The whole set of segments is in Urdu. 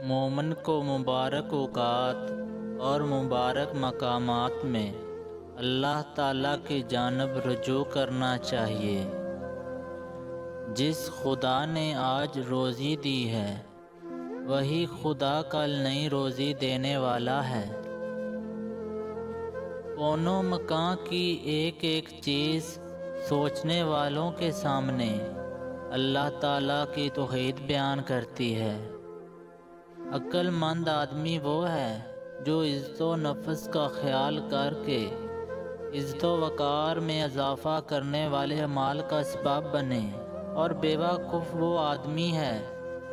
مومن کو مبارک اوقات اور مبارک مقامات میں اللہ تعالیٰ کی جانب رجوع کرنا چاہیے۔ جس خدا نے آج روزی دی ہے وہی خدا کل نئی روزی دینے والا ہے۔ کون و مکان کی ایک ایک چیز سوچنے والوں کے سامنے اللہ تعالیٰ کی توحید بیان کرتی ہے۔ عقل مند آدمی وہ ہے جو عزت و نفس کا خیال کر کے عزت و وقار میں اضافہ کرنے والے اعمال کا اسباب بنے، اور بیوقوف وہ آدمی ہے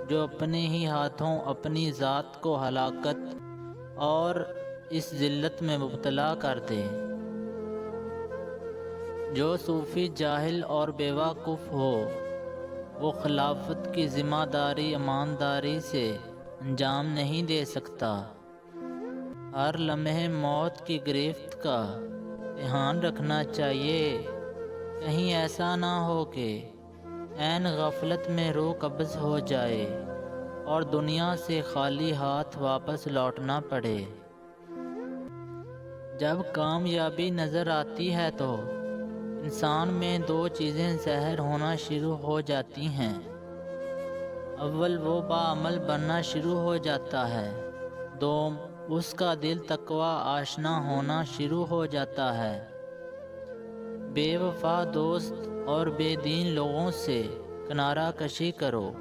جو اپنے ہی ہاتھوں اپنی ذات کو ہلاکت اور اس ذلت میں مبتلا کر دے۔ جو صوفی جاہل اور بیوقوف ہو وہ خلافت کی ذمہ داری ایمانداری سے انجام نہیں دے سکتا۔ ہر لمحے موت کی گرفت کا دھیان رکھنا چاہیے، کہیں ایسا نہ ہو کہ عین غفلت میں روح قبض ہو جائے اور دنیا سے خالی ہاتھ واپس لوٹنا پڑے۔ جب کامیابی نظر آتی ہے تو انسان میں دو چیزیں ظاہر ہونا شروع ہو جاتی ہیں۔ اول وہ باعمل بننا شروع ہو جاتا ہے، دوم اس کا دل تقویٰ آشنا ہونا شروع ہو جاتا ہے۔ بے وفا دوست اور بے دین لوگوں سے کنارہ کشی کرو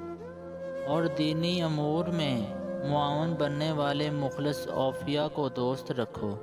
اور دینی امور میں معاون بننے والے مخلص اوفیاء کو دوست رکھو۔